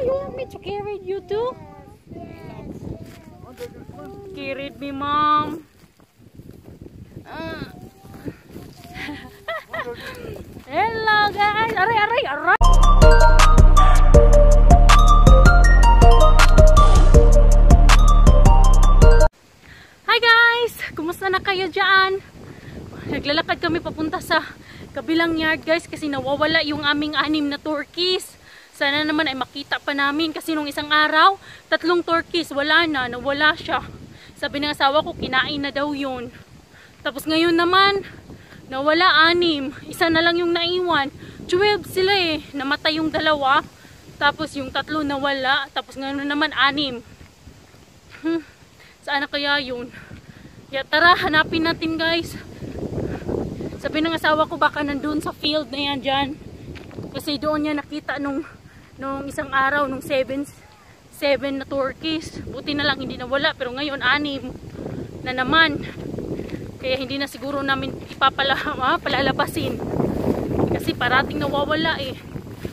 you want me to carry you too? Carried me, Mom. Hello, guys. Aray, aray, aray. Hi, guys. Kumusta na kayo dyan? Naglalakad kami papunta sa kabilang yard, guys, kasi nawawala yung aming 6 na turkeys. Sana naman ay makita pa namin kasi nung isang araw, 3 turkeys, wala na, nawala siya. Sabi ng asawa ko, kinain na daw yun. Tapos ngayon naman, nawala 6. Isa na lang yung naiwan. 12 sila eh, namatay yung 2. Tapos yung 3 nawala. Tapos ngayon naman 6. Saan na kaya yun? Kaya tara, hanapin natin, guys. Sabi ng asawa ko, baka nandun sa field na yan dyan. Kasi doon niya nakita nung isang araw, nung 7 na turkeys. Buti na lang hindi nawala, pero ngayon 6 na naman. Kaya hindi na siguro namin palalabasin. Kasi parating nawawala eh.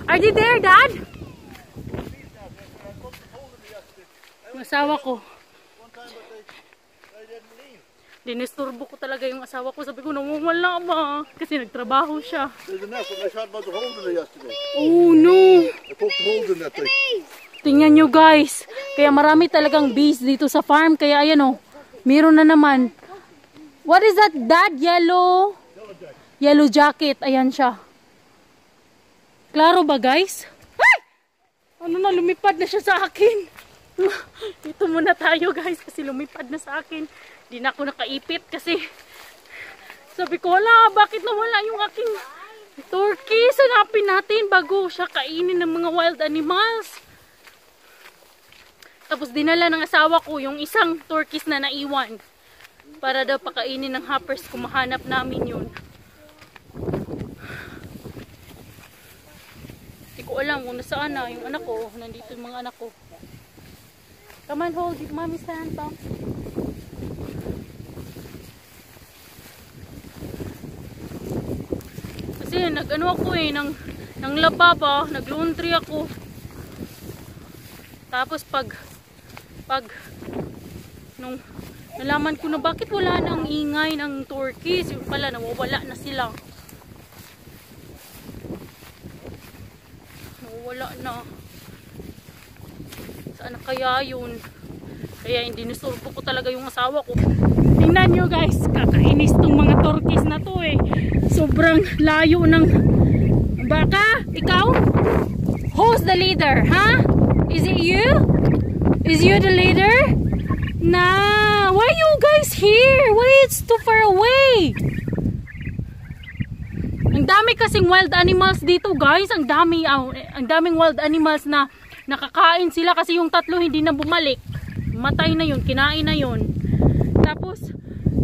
Are they there, Dad? Yung asawa ko. Dinisturbo ko talaga yung asawa ko. Sabi ko, nawawala ba? Kasi nagtrabaho siya. Oh no! Tingnan nyo, guys. Kaya marami talagang bees dito sa farm. Kaya ayan o. Meron na naman. What is that, Dad? Yellow? Yellow jacket. Ayan siya. Klaro ba, guys? Ay! Ano na, lumipad na siya sa akin. Dito muna tayo, guys. Kasi lumipad na sa akin. Di na ako nakaipit kasi sabi ko, wala, bakit nawala yung aking turkey? Hanapin natin bago siya kainin ng mga wild animals. Tapos dinala ng asawa ko yung isang turkeys na naiwan para daw pakainin ng hoppers kung mahanap namin yun. Hindi ko alam kung nasaan na yung anak ko. Nandito yung mga anak ko. Come on, hold it, Mommy's hand, Tom. Kasi nag-ano ako eh, ng lababa, nag-laundry ako. Tapos pag nung nalaman ko na bakit wala na ang ingay ng turkeys, yung pala nawawala na sila. Nawawala na. Saan na kaya yun? Kaya hindi nisurpo ko talaga yung asawa ko. Tingnan nyo, guys, kakainis tong mga turkeys na to eh. Sobrang layo ng baka. Ikaw? Who's the leader? Huh? Is it you? Is you the leader? Nah. Why you guys here? Why it's too far away? Ang dami kasing wild animals dito, guys. Ang daming wild animals na nakakain sila kasi yung 3 hindi na bumalik. Matay na yun, kinain na yun. Tapos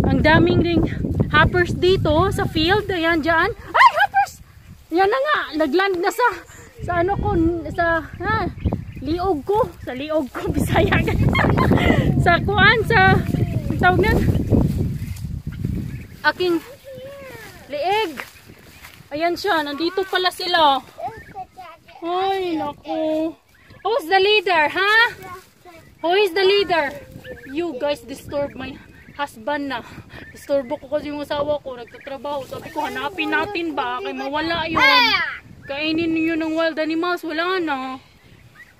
ang daming ding hoppers dito sa field. Ayan dyan. Ay, hoppers! Yan na nga. Nagland na sa ano ko. Liog ko. Sa liog ko. Bisaya. Sa kuan. Sa tawag na. Aking lieg. Ayan siya. Nandito pala sila. Ay, naku. Who's the leader, huh? Who is the leader? You guys disturb my husband na. Disturbo ko kasi yung asawa ko, nagtatrabaho. Sabi ko, hanapin natin ba? Kaya mawala yun. Kainin niyo ng wild animals. Wala na.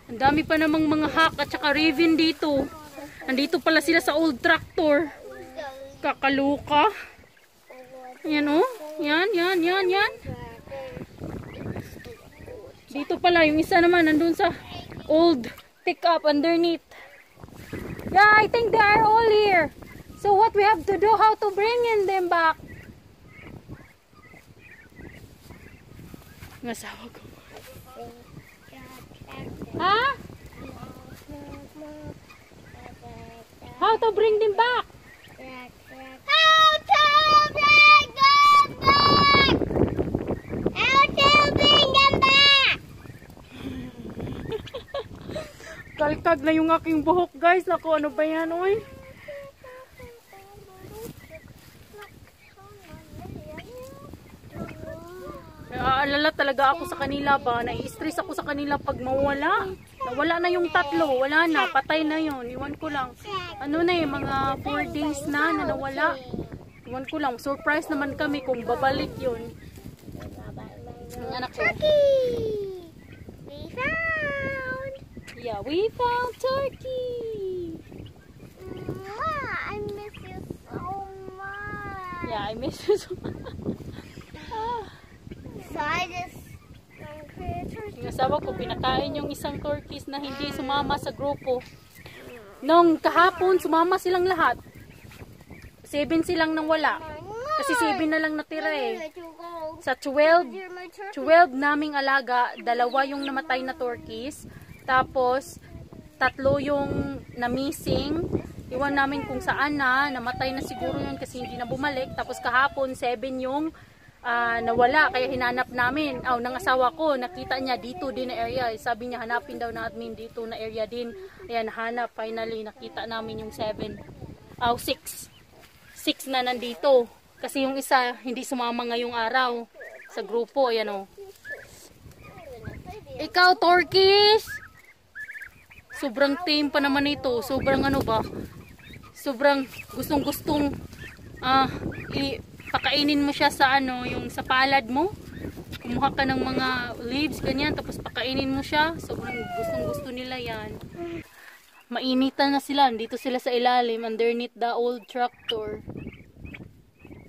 Ang dami pa namang mga hawk at saka raven dito. Nandito pala sila sa old tractor. Kakaluka. Yan o. Yan. Dito pala. Yung isa naman nandun sa old pickup underneath. Yeah, I think they are all here. So what we have to do, how to bring in them back? Nasawa ko. Huh? How to bring them back? How to bring them back? How to bring them back? Kalkag na yung aking buhok, guys. Naku, ano ba yan, oy? nag-aalala talaga ako sa kanila ba. Nai-stress ako sa kanila pag mawala. Nawala na yung tatlo. Wala na. Patay na yun. Iwan ko lang. Ano na eh, mga 4 days na nawala. Iwan ko lang. Surprise naman kami kung babalik yun. Ang anak ko. We found. Yeah, we found turkey. I miss you so much. Yeah, I miss you so much. So I just Yung asawa ko, pinakain yung isang turkeys na hindi sumama sa grupo. Nung kahapon, sumama silang lahat. 7 silang nang wala. Kasi 7 na lang natira eh. Sa 12 naming alaga, 2 yung namatay na turkeys. Tapos, 3 yung na-missing. Iwan namin kung saan na. Namatay na siguro yun kasi hindi na bumalik. Tapos kahapon, 7 yung nawala, kaya hinanap namin. Ng asawa ko, nakita niya dito din na area. Sabi niya, hanapin daw namin dito na area din. Ayan, hanap. Finally, nakita namin yung 6. 6 na nandito. Kasi yung isa, hindi sumama ngayong araw sa grupo. Ayan o. Ikaw, turkeys! Sobrang tame pa naman ito. Sobrang ano ba? Sobrang gustong-gustong pakainin mo siya sa yung sa palad mo. Kumuha ka ng mga leaves, ganyan, tapos pakainin mo siya. Sobrang gustong-gusto nila yan. Mainitan na sila. Dito sila sa ilalim, underneath the old tractor.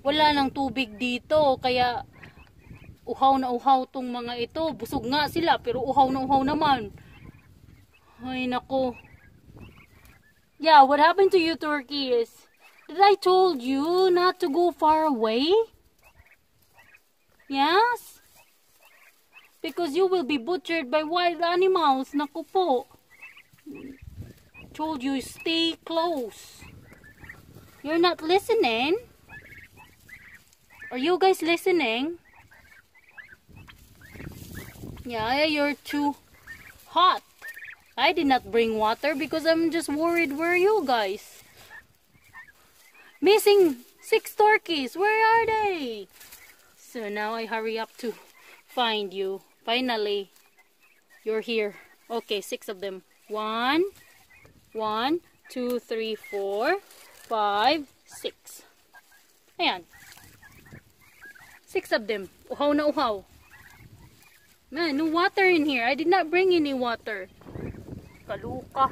Wala nang tubig dito, kaya uhaw na uhaw tong mga ito. Busog nga sila, pero uhaw na uhaw naman. Ay, nako. Yeah, what happened to you, turkeys? Did I told you not to go far away? Yes? Because you will be butchered by wild animals. Naku po. Told you stay close. You're not listening? Are you guys listening? Yeah, you're too hot. I did not bring water because I'm just worried. Where are you guys? Missing 6 turkeys. Where are they? So now I hurry up to find you. Finally, you're here. Okay, 6 of them. 1, 2, 3, 4, 5, 6. Ayan. 6 of them. Uhaw na uhaw. Man, no water in here. I did not bring any water. Kaluka.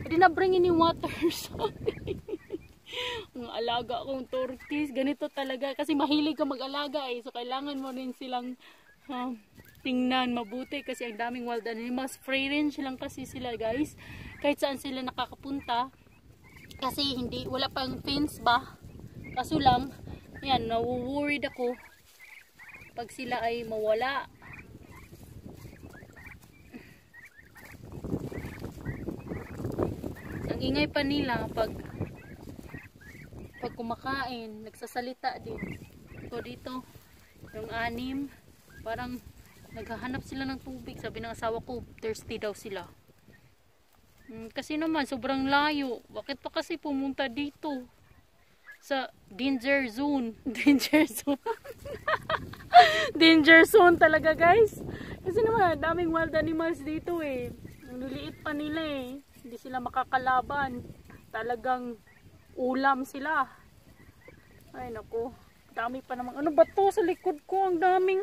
I did not bring any water. Sorry. Ang alaga kong turkeys. Ganito talaga. Kasi mahilig ka mag-alaga eh. So, kailangan mo rin silang tingnan mabuti. Kasi ang daming wild animals. Free range lang kasi sila, guys. Kahit saan sila nakakapunta. Kasi wala pang fence ba. Kaso lang, yan, nawu-worried ako pag sila ay mawala. Ang ingay pa nila pag kumakain, nagsasalita din. So dito, yung 6, parang naghahanap sila ng tubig. Sabi ng asawa ko, thirsty daw sila. Kasi naman, sobrang layo. Bakit pa kasi pumunta dito? Sa danger zone. Danger zone. Danger zone talaga, guys. Kasi naman, daming wild animals dito eh. Ang liliit pa nila eh. Hindi sila makakalaban. Talagang ulam sila. Ay naku, dami pa naman. Ano ba to sa likod ko? Ang daming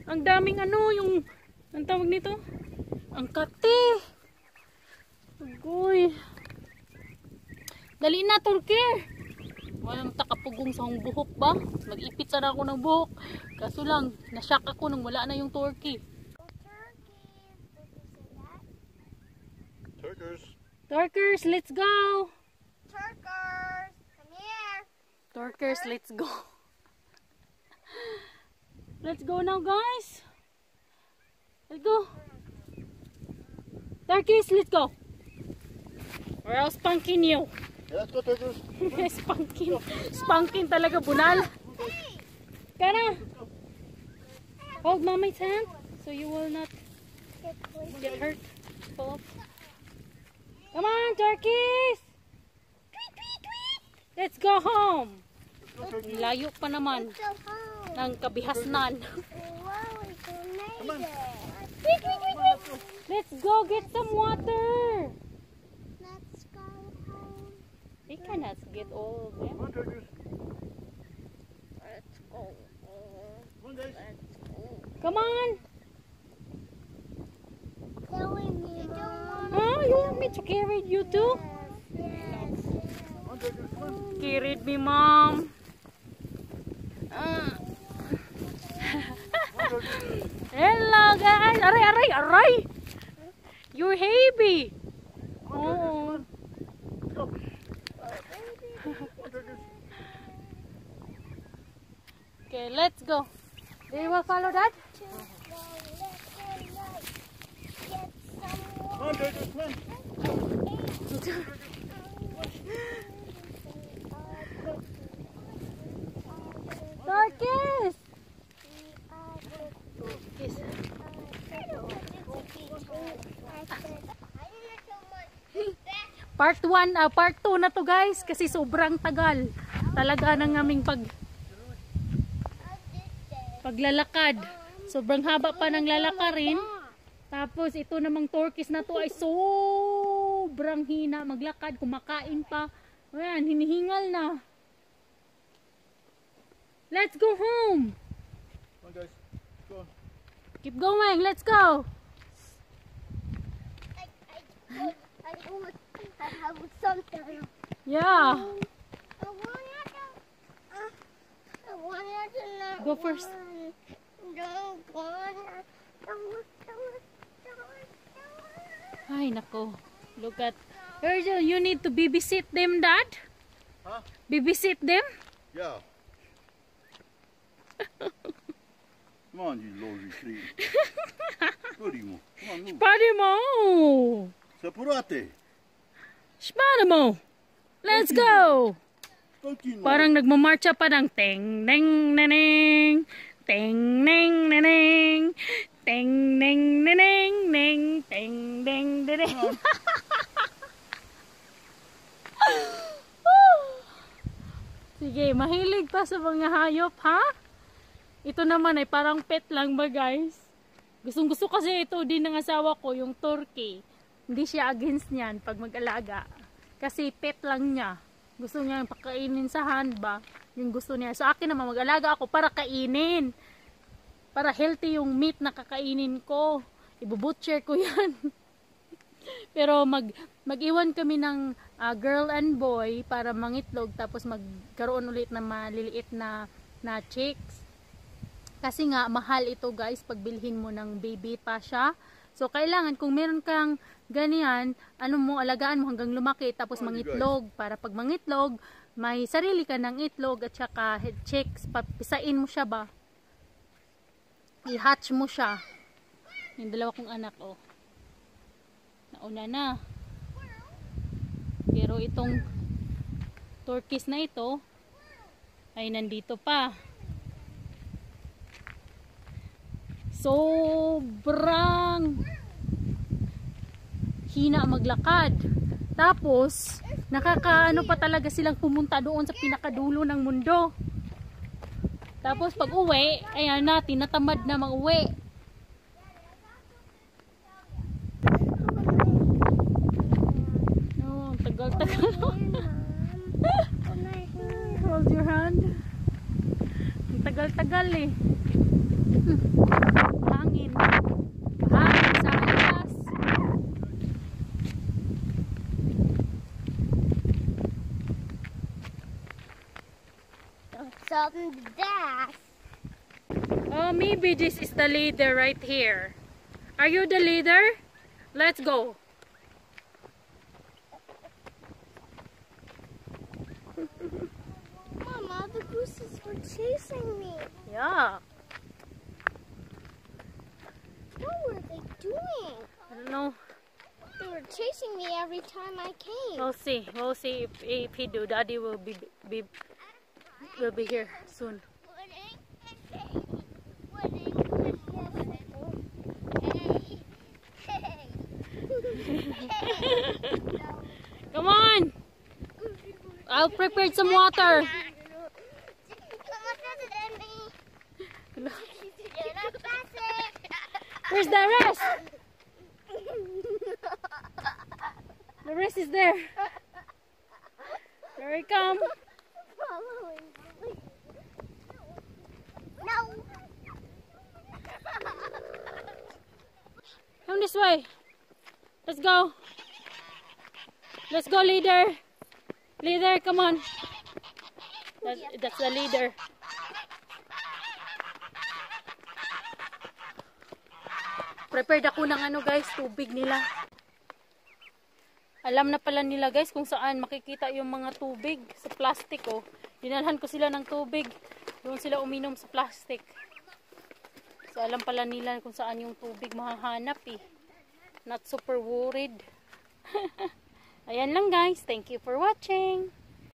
ang daming yung ang tawag nito? Ang kati. Agoy. Dali na, turkey. Walang takapugong sa akong buhok ba? Mag-ipit sana ako ng buhok. Kaso lang, nashock ako nung wala na yung turkey. Turkers. Turkers, let's go! Turkers, come here. Turkers, let's go. Let's go now, guys. Let's go. Turkeys, let's go. Or else spanking you. Yeah, let's go, turkers. Spanking. Spanking talaga, bunal. Kana. Hold mommy's hand so you will not get hurt. Pull up. Come on, turkeys. Let's go home. Layo pa naman. Go home. ng kabihasnan. Wow, it's amazing. Let's go get some water. Let's go home. We cannot get all of them. Let's go home. Let's go. Come on. Carry me, Mom. Oh, you want me to carry you too? Yes. Carried me, Mom. Hello, guys. Aray, aray, aray. You're heavy. Oh. Okay, let's go. They will follow that? Dorcas! Dorcas. Part 1, part 2 na to guys kasi sobrang tagal talaga ng aming paglalakad. Sobrang haba pa ng lalakarin. Tapos ito namang turkeys na to ay sobrang hina maglakad, kumakain pa. Ayan, hinihingal na. Let's go home. Come on guys, go on. Keep going, let's go. I have something. Yeah. I wanted to know. Go first. Ay, nako. Look at. Virgil, you need to babysit them, Dad? Huh? Babysit them? Yeah. Come on, you lazy tree. Spuri mo. Come on, move. Spade mo! Sapurate. Spade mo! Let's go! Continue. Parang nagmamarcha pa ng teng neng neneng teng neng neneng teng neng neneng neng teng neng neneng. Sige, mahilig pa sa mga hayop, ha? Ito naman ay parang pet lang ba, guys? Gustong gusto kasi ito din ng asawa ko, yung turkey. Hindi siya against niyan pag mag-alaga. Kasi pet lang niya. Gusto niya pakainin sa hand ba? Yung gusto niya. Sa akin naman, mag-alaga ako para kainin. Para healthy yung meat na kakainin ko. Ibubutcher ko yan. Pero mag-iwan kami ng girl and boy para mangitlog. Tapos magkaroon ulit ng maliliit na chicks. Kasi nga, mahal ito guys, pagbilhin mo ng baby pa siya. So, kailangan, kung meron kang ganyan, alagaan mo hanggang lumaki, tapos mangitlog. Para pag mangitlog, may sarili ka ng itlog at saka chicks, papisain mo siya ba? I-hatch mo siya. Yung dalawa kong anak, oh. Nauna na. Pero itong turkeys na ito, ay nandito pa. Sobrang hina maglakad. Tapos, nakakaano pa talaga silang pumunta doon sa pinakadulo ng mundo. Tapos pag uwi, ayan natin, natamad na mag-uwi. Oh, tagal-tagal. Hold your hand. Tagal-tagal eh. Hangin. Hangin sa alas. Something dash. Oh, maybe this is the leader right here. Are you the leader? Let's go. Mama, the gooses were chasing me. Yeah. What were they doing? I don't know. They were chasing me every time I came. We'll see. We'll see if he do. Daddy will be here soon. Come on. I'll prepare some water. rest. The rest is there. There he come. Following me. No. Come this way. Let's go. Let's go, leader. Leader, come on. That's the leader. Prepared ako ng ano guys, tubig nila. Alam na pala nila guys kung saan makikita yung mga tubig sa plastic oh. Dinalhan ko sila ng tubig. Doon sila uminom sa plastic. So alam pala nila kung saan yung tubig mahahanap eh. Not super worried. Ayan lang guys. Thank you for watching.